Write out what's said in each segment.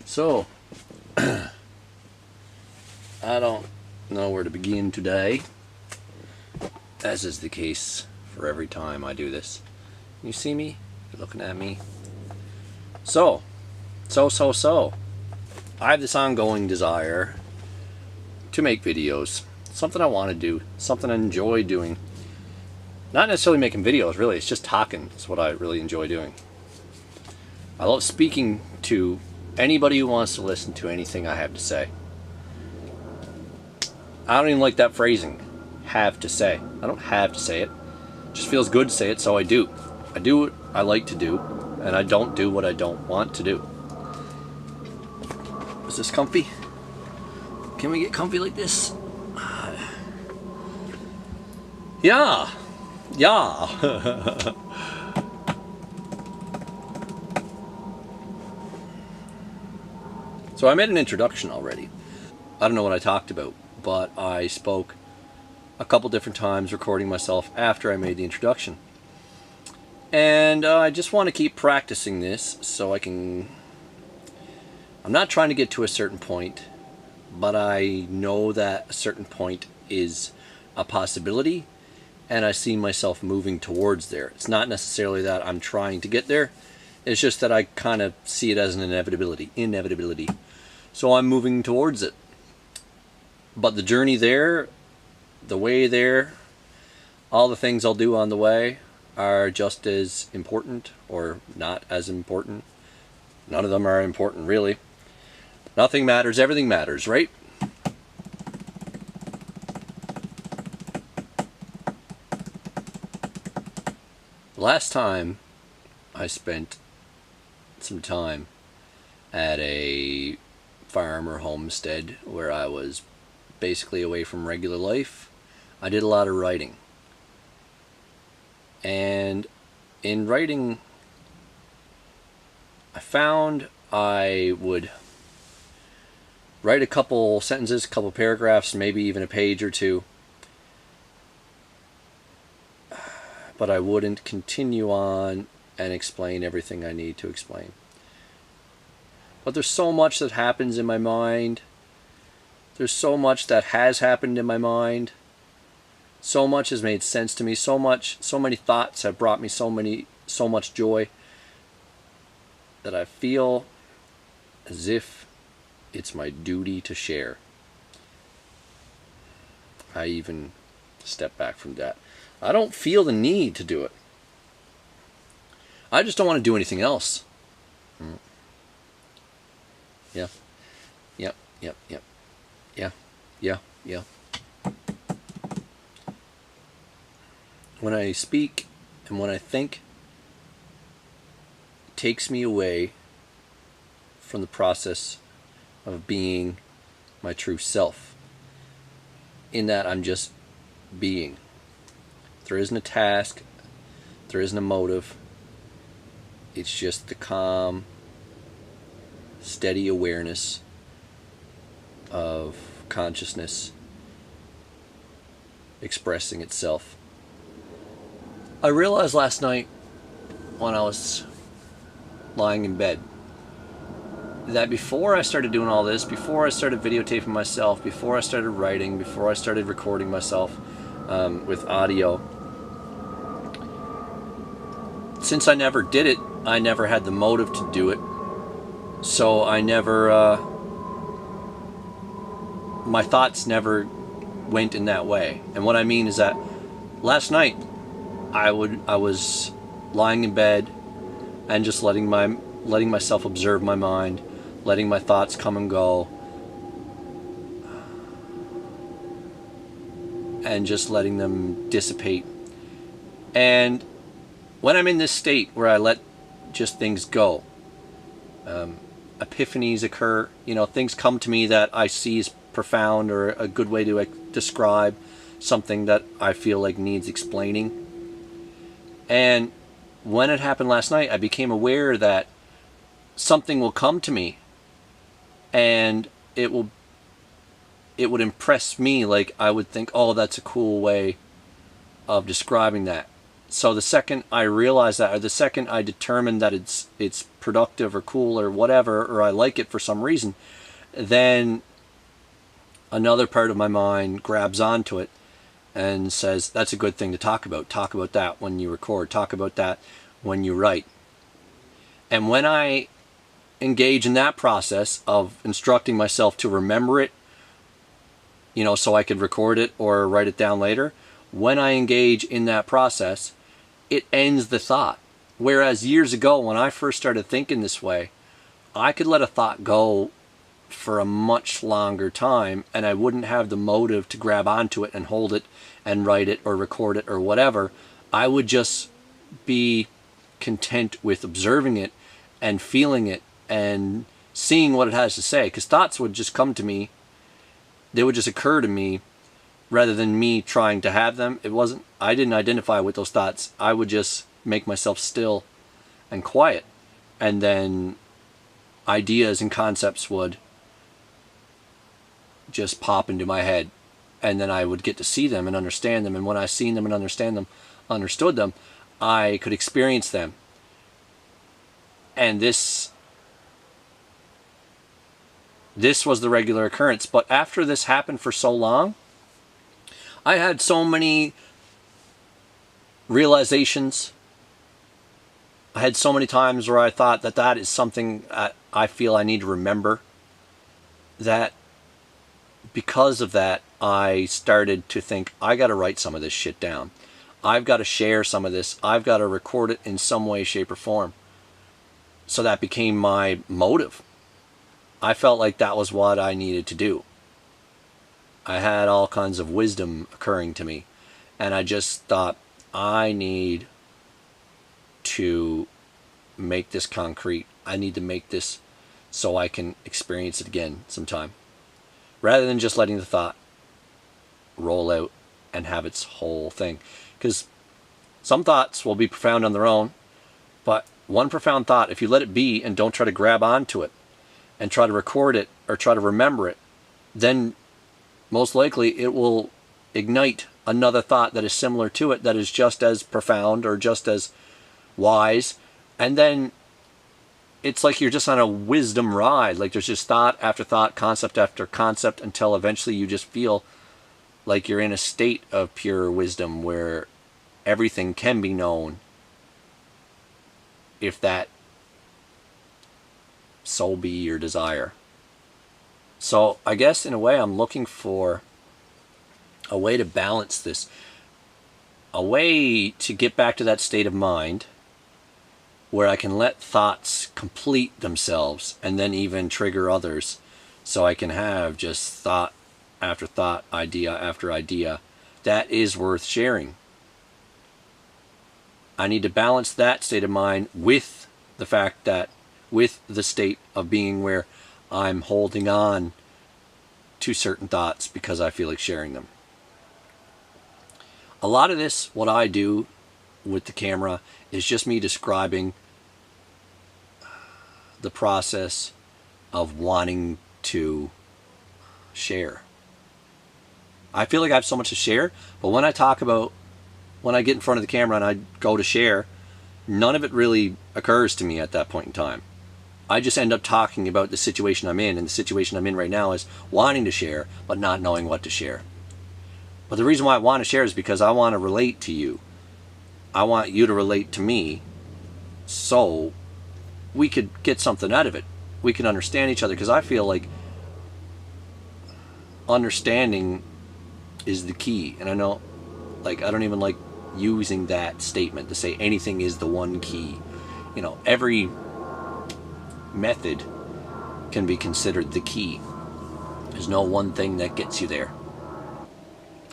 So, I don't know where to begin today, as is the case for every time I do this. You see me? You're looking at me. So, I have this ongoing desire to make videos. Something I want to do. Something I enjoy doing. Not necessarily making videos, really. It's just talking. It's what I really enjoy doing. I love speaking to anybody who wants to listen to anything I have to say. I don't even like that phrasing. Have to say. I don't have to say it. It just feels good to say it, so I do. I do what I like to do, and I don't do what I don't want to do. Is this comfy? Can we get comfy like this? Yeah. Yeah. So I made an introduction already. I don't know what I talked about, but I spoke a couple different times recording myself after I made the introduction. And I just want to keep practicing this so I can... I'm not trying to get to a certain point, but I know that a certain point is a possibility, and I see myself moving towards there. It's not necessarily that I'm trying to get there. It's just that I kind of see it as an inevitability. So I'm moving towards it. But the journey there, the way there, all the things I'll do on the way are just as important or not as important. None of them are important, really. Nothing matters, everything matters, right? Last time I spent some time at a farm or homestead where I was basically away from regular life, I did a lot of writing. And in writing, I found I would write a couple sentences, a couple paragraphs, maybe even a page or two, but I wouldn't continue on and explain everything I need to explain. But there's so much that happens in my mind. There's so much that has happened in my mind. So much has made sense to me. So many thoughts have brought me so much joy that I feel as if it's my duty to share. I even step back from that. I don't feel the need to do it. I just don't want to do anything else. Yeah. Yep. Yeah. When I speak and when I think, it takes me away from the process of being my true self. In that I'm just being. There isn't a task. There isn't a motive. It's just the calm, steady awareness of consciousness expressing itself. I realized last night when I was lying in bed that before I started doing all this, before I started videotaping myself, before I started writing, before I started recording myself with audio, since I never did it, I never had the motive to do it. So I never, my thoughts never went in that way. And what I mean is that last night I was lying in bed and just letting myself observe my mind, letting my thoughts come and go, and just letting them dissipate. And when I'm in this state where I let just things go, epiphanies occur, things come to me that I see as profound or a good way to describe something that I feel like needs explaining. And when it happened last night, I became aware that something will come to me and it would impress me. Like I would think, oh, that's a cool way of describing that. So the second I realize that, or the second I determine that it's productive or cool or whatever, or I like it for some reason, then another part of my mind grabs onto it and says, that's a good thing to talk about. Talk about that when you record. Talk about that when you write. And when I engage in that process of instructing myself to remember it, so I could record it or write it down later, when I engage in that process, it ends the thought. Whereas years ago, when I first started thinking this way, I could let a thought go for a much longer time and I wouldn't have the motive to grab onto it and hold it and write it or record it or whatever. I would just be content with observing it and feeling it and seeing what it has to say, because thoughts would just come to me. They would just occur to me rather than me trying to have them. I didn't identify with those thoughts. I would just make myself still and quiet, and then ideas and concepts would just pop into my head, and then I would get to see them and understand them. And when I seen them and understood them, I could experience them. And this was the regular occurrence. But after this happened for so long, I had so many realizations. I had so many times where I thought that is something I feel I need to remember, that because of that, I started to think, I got to write some of this shit down. I've got to share some of this. I've got to record it in some way, shape, or form. So that became my motive. I felt like that was what I needed to do. I had all kinds of wisdom occurring to me, and I just thought, I need to make this concrete. I need to make this so I can experience it again sometime, rather than just letting the thought roll out and have its whole thing. Because some thoughts will be profound on their own, but one profound thought, if you let it be and don't try to grab onto it and try to record it or try to remember it, then most likely it will ignite another thought that is similar to it, that is just as profound or just as wise. And then it's like you're just on a wisdom ride. Like there's just thought after thought, concept after concept, until eventually you just feel like you're in a state of pure wisdom where everything can be known, if that so be your desire. So I guess in a way I'm looking for a way to balance this, a way to get back to that state of mind where I can let thoughts complete themselves and then even trigger others, so I can have just thought after thought, idea after idea that is worth sharing. I need to balance that state of mind with the fact that, with the state of being where I'm holding on to certain thoughts because I feel like sharing them. A lot of this, what I do with the camera, is just me describing the process of wanting to share. I feel like I have so much to share, but when I get in front of the camera and I go to share, none of it really occurs to me at that point in time. I just end up talking about the situation I'm in, and the situation I'm in right now is wanting to share, but not knowing what to share. But the reason why I want to share is because I want to relate to you. I want you to relate to me, so we could get something out of it. We can understand each other, because I feel like understanding is the key. And I know, like, I don't even like using that statement to say anything is the one key. Every method can be considered the key. There's no one thing that gets you there.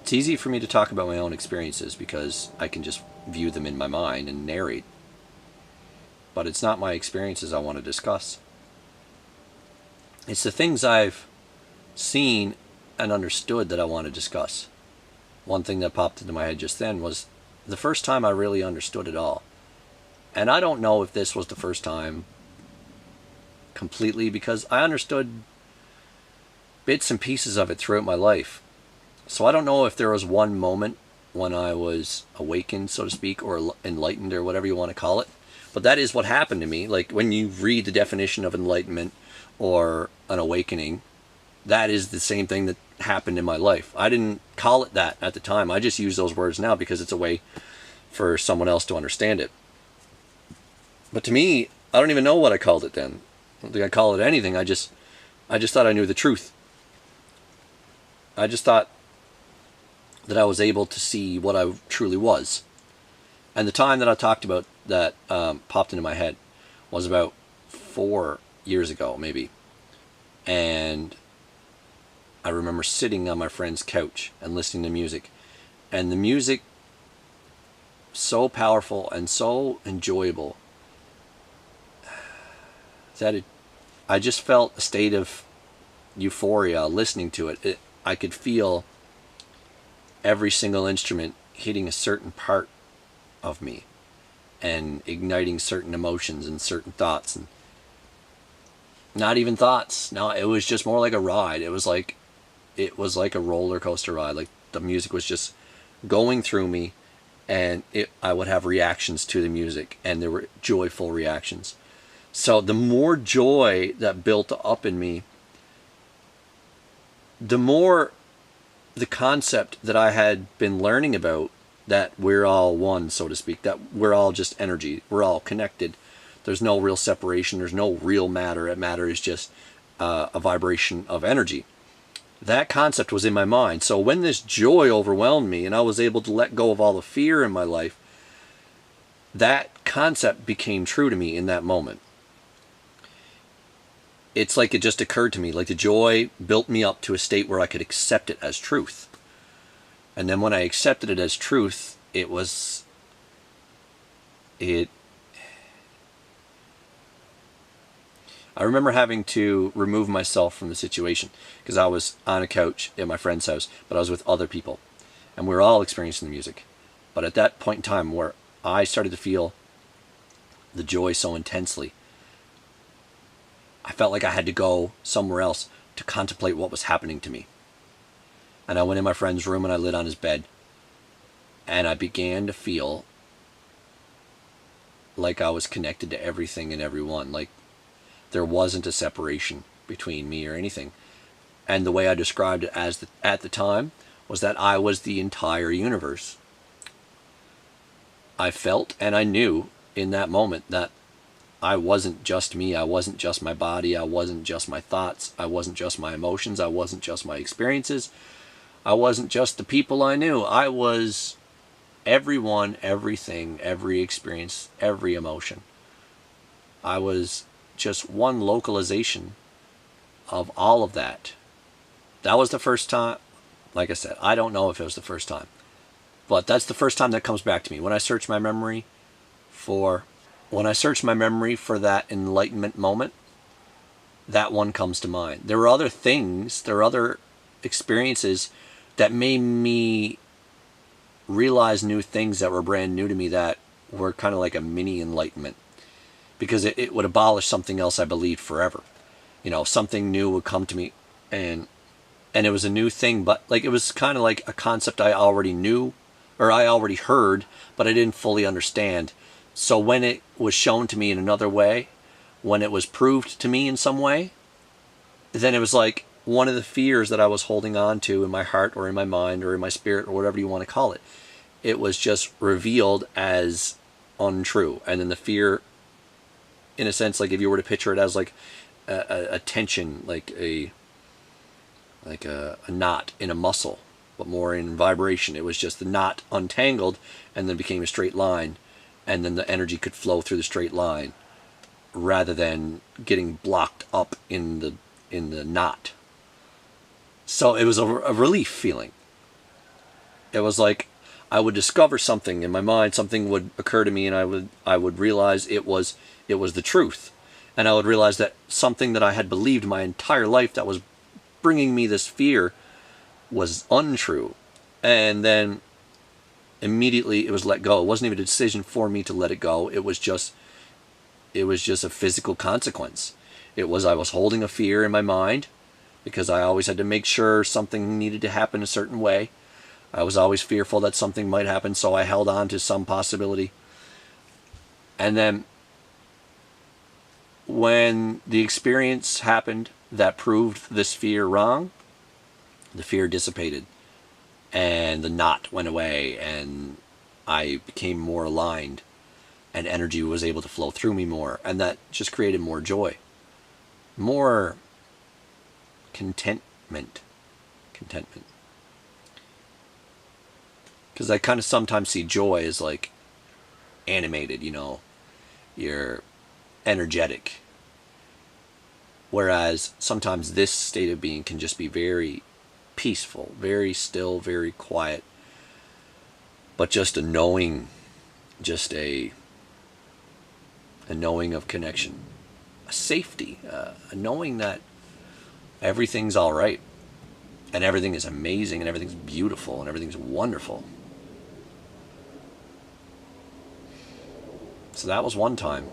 It's easy for me to talk about my own experiences because I can just view them in my mind and narrate. But it's not my experiences I want to discuss. It's the things I've seen and understood that I want to discuss. One thing that popped into my head just then was the first time I really understood it all. And I don't know if this was the first time completely, because I understood bits and pieces of it throughout my life. So I don't know if there was one moment when I was awakened, so to speak, or enlightened, or whatever you want to call it. But that is what happened to me. Like when you read the definition of enlightenment or an awakening, that is the same thing that happened in my life. I didn't call it that at the time. I just use those words now because it's a way for someone else to understand it. But to me, I don't even know what I called it then. I don't think I called it anything. I just thought I knew the truth. I just thought that I was able to see what I truly was. And the time that I talked about that popped into my head was about 4 years ago, maybe. And I remember sitting on my friend's couch and listening to music. And the music, so powerful and so enjoyable, that I just felt a state of euphoria listening to it. I could feel every single instrument hitting a certain part of me and igniting certain emotions and certain thoughts, and not even thoughts. No, it was just more like a ride. It was like a roller coaster ride. Like the music was just going through me, and I would have reactions to the music, and there were joyful reactions. So the more joy that built up in me, the more the concept that I had been learning about, that we're all one, so to speak, that we're all just energy, we're all connected. There's no real separation, there's no real matter. Matter is just a vibration of energy. That concept was in my mind. So when this joy overwhelmed me and I was able to let go of all the fear in my life, that concept became true to me in that moment. It's like it just occurred to me, like the joy built me up to a state where I could accept it as truth. And then when I accepted it as truth, I remember having to remove myself from the situation because I was on a couch at my friend's house, but I was with other people and we were all experiencing the music. But at that point in time where I started to feel the joy so intensely, I felt like I had to go somewhere else to contemplate what was happening to me. And I went in my friend's room and I lit on his bed. And I began to feel like I was connected to everything and everyone. Like there wasn't a separation between me or anything. And the way I described it at the time was that I was the entire universe. I felt and I knew in that moment that I wasn't just me. I wasn't just my body. I wasn't just my thoughts. I wasn't just my emotions. I wasn't just my experiences. I wasn't just the people I knew. I was everyone, everything, every experience, every emotion. I was just one localization of all of that. That was the first time. Like I said, I don't know if it was the first time, but that's the first time that comes back to me. When I search my memory for that enlightenment moment, that one comes to mind. There were other things, there were other experiences that made me realize new things that were brand new to me, that were kind of like a mini enlightenment, because it would abolish something else I believed forever. You know, something new would come to me, and it was a new thing, but like it was kind of like a concept I already knew, or I already heard, but I didn't fully understand. So when it was shown to me in another way, when it was proved to me in some way, then it was like one of the fears that I was holding on to in my heart or in my mind or in my spirit or whatever you want to call it. It was just revealed as untrue. And then the fear, in a sense, like if you were to picture it as like a tension, like a knot in a muscle, but more in vibration. It was just the knot untangled and then became a straight line. And then the energy could flow through the straight line rather than getting blocked up in the knot. So it was a relief feeling. It was like I would discover something in my mind, something would occur to me, and I would realize it was the truth. And I would realize that something that I had believed my entire life that was bringing me this fear was untrue. And then immediately it was let go. It wasn't even a decision for me to let it go. It was just a physical consequence. I was holding a fear in my mind because I always had to make sure something needed to happen a certain way. I was always fearful that something might happen, so I held on to some possibility. And then when the experience happened that proved this fear wrong, the fear dissipated and the knot went away and I became more aligned and energy was able to flow through me more, and that just created more joy, more contentment. Because I kind of sometimes see joy as like animated, you know, you're energetic. Whereas sometimes this state of being can just be very peaceful, very still, very quiet, but just a knowing, just a knowing of connection, a safety, a knowing that everything's all right, and everything is amazing, and everything's beautiful, and everything's wonderful. So that was one time.